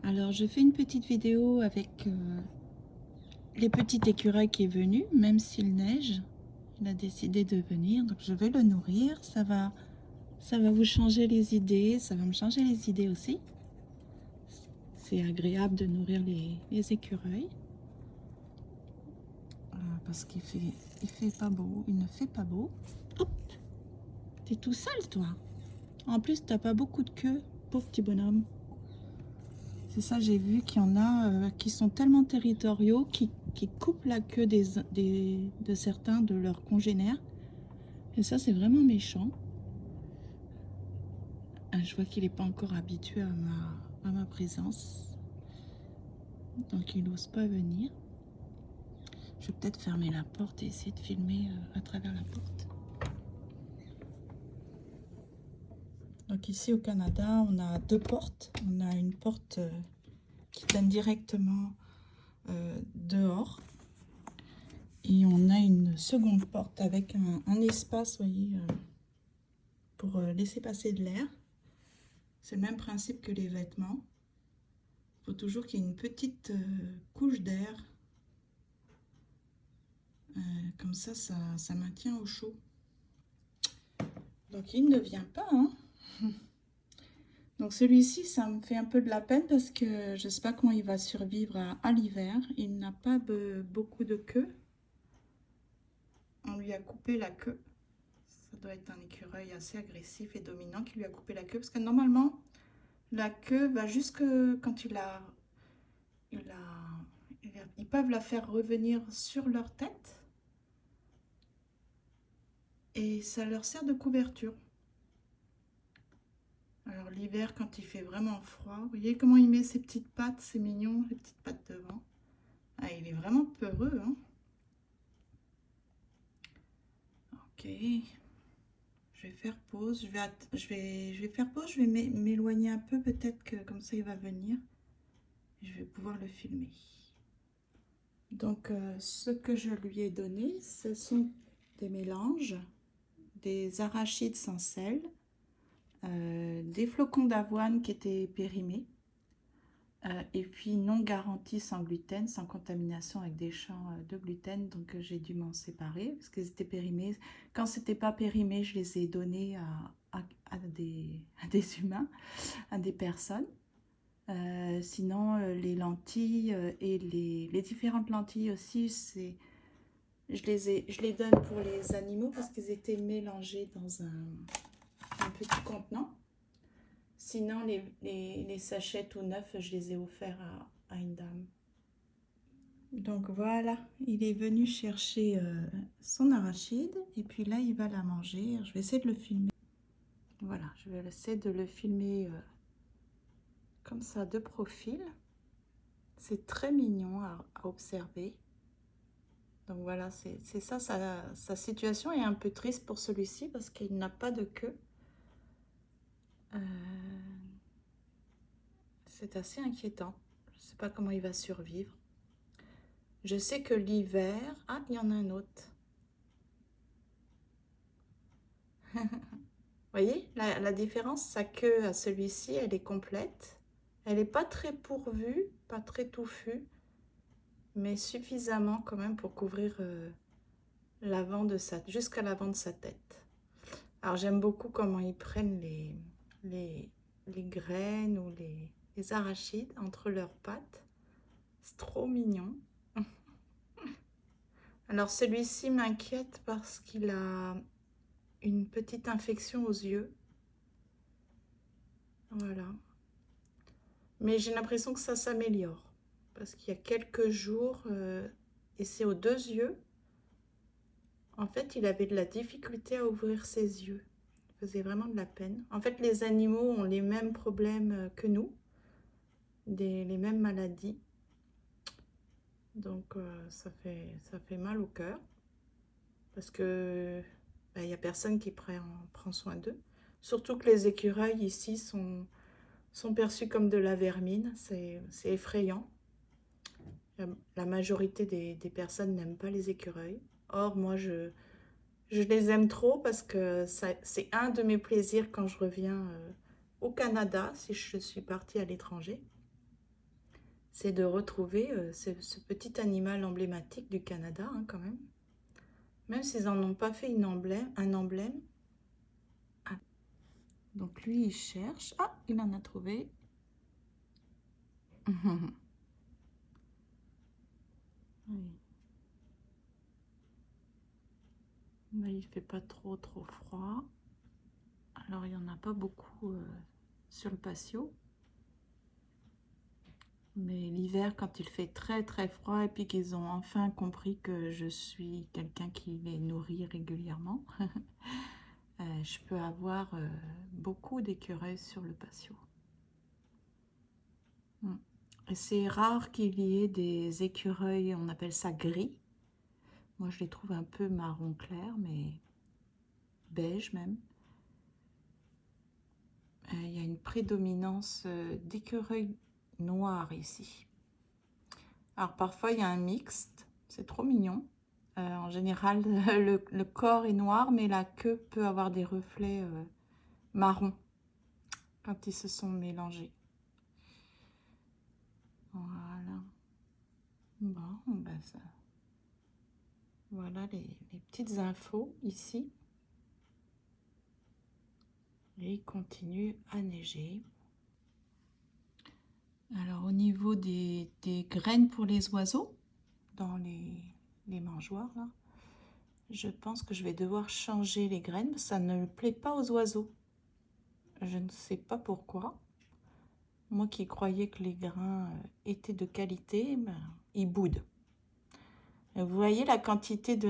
Alors, je fais une petite vidéo avec les petits écureuils qui est venu, même s'il neige. Il a décidé de venir, donc je vais le nourrir. Ça va vous changer les idées, ça va me changer les idées aussi. C'est agréable de nourrir les écureuils. Parce il fait pas beau, il ne fait pas beau. Hop, t'es tout seul toi. En plus, t'as pas beaucoup de queue, pauvre petit bonhomme. C'est ça, j'ai vu qu'il y en a qui sont tellement territoriaux, qui coupent la queue de certains de leurs congénères. Et ça, c'est vraiment méchant. Je vois qu'il n'est pas encore habitué à ma présence. Donc, il n'ose pas venir. Je vais peut-être fermer la porte et essayer de filmer à travers la porte. Donc ici au Canada, on a deux portes. On a une porte qui donne directement dehors. Et on a une seconde porte avec un espace, vous voyez, pour laisser passer de l'air. C'est le même principe que les vêtements. Il faut toujours qu'il y ait une petite couche d'air. Comme ça maintient au chaud. Donc il ne vient pas, hein. Donc celui-ci, ça me fait un peu de la peine parce que je ne sais pas comment il va survivre à l'hiver. Il n'a pas beaucoup de queue. On lui a coupé la queue. Ça doit être un écureuil assez agressif et dominant qui lui a coupé la queue. Parce que normalement, la queue va jusque quand ils peuvent la faire revenir sur leur tête. Et ça leur sert de couverture. Alors l'hiver, quand il fait vraiment froid, vous voyez comment il met ses petites pattes, c'est mignon, les petites pattes devant. Ah, il est vraiment peureux, hein. Ok, je vais faire pause, je vais faire pause, je vais m'éloigner un peu, peut-être que comme ça il va venir. Je vais pouvoir le filmer. Donc ce que je lui ai donné, ce sont des mélanges, des arachides sans sel, des flocons d'avoine qui étaient périmés, et puis non garantis sans gluten, sans contamination avec des champs de gluten. Donc j'ai dû m'en séparer parce qu'ils étaient périmés. Quand c'était pas périmé, je les ai donnés à des humains, à des personnes. Sinon les lentilles et les différentes lentilles aussi, je les donne pour les animaux parce qu'ils étaient mélangés dans un petit contenant. Sinon, les sachets tout neufs, je les ai offerts à une dame. Donc voilà, il est venu chercher son arachide et puis là, il va la manger. Je vais essayer de le filmer. Voilà, je vais essayer de le filmer comme ça de profil. C'est très mignon à observer. Donc voilà, c'est ça, sa situation est un peu triste pour celui-ci parce qu'il n'a pas de queue. C'est assez inquiétant. Je ne sais pas comment il va survivre. Je sais que l'hiver... Ah, il y en a un autre. Vous voyez la différence? Sa queue à celui-ci, elle est complète. Elle n'est pas très pourvue, pas très touffue, mais suffisamment quand même pour couvrir jusqu'à l'avant de sa tête. Alors j'aime beaucoup comment ils prennent les graines ou les arachides entre leurs pattes. C'est trop mignon. Alors celui-ci m'inquiète parce qu'il a une petite infection aux yeux. Voilà. Mais j'ai l'impression que ça s'améliore. Parce qu'il y a quelques jours, et c'est aux deux yeux, en fait, il avait de la difficulté à ouvrir ses yeux. Il faisait vraiment de la peine. En fait, les animaux ont les mêmes problèmes que nous, les mêmes maladies. Donc, ça fait mal au cœur. Parce que il n'y a personne qui prend soin d'eux. Surtout que les écureuils ici sont perçus comme de la vermine. C'est effrayant. La majorité des personnes n'aiment pas les écureuils. Or, moi, je les aime trop parce que c'est un de mes plaisirs quand je reviens au Canada, si je suis partie à l'étranger. c'est de retrouver ce petit animal emblématique du Canada, hein, quand même. Même s'ils n'en ont pas fait un emblème. Ah. Donc lui, il cherche. Ah, il en a trouvé. Oui. Mais il fait pas trop froid. Alors, il n'y en a pas beaucoup sur le patio. Mais l'hiver, quand il fait très froid et puis qu'ils ont enfin compris que je suis quelqu'un qui les nourrit régulièrement, je peux avoir beaucoup d'écureuils sur le patio. Et c'est rare qu'il y ait des écureuils, on appelle ça gris. Moi, je les trouve un peu marron clair, mais beige même. Il y a une prédominance d'écureuils noirs ici. Alors parfois il y a un mixte, c'est trop mignon. En général le corps est noir mais la queue peut avoir des reflets marron quand ils se sont mélangés. Voilà. Bon, ben ça. Voilà les petites infos ici. Et il continue à neiger. Alors au niveau des graines pour les oiseaux, dans les mangeoires là, je pense que je vais devoir changer les graines. Ça ne plaît pas aux oiseaux. Je ne sais pas pourquoi. Moi qui croyais que les grains étaient de qualité, ben, ils boudent. Vous voyez la quantité de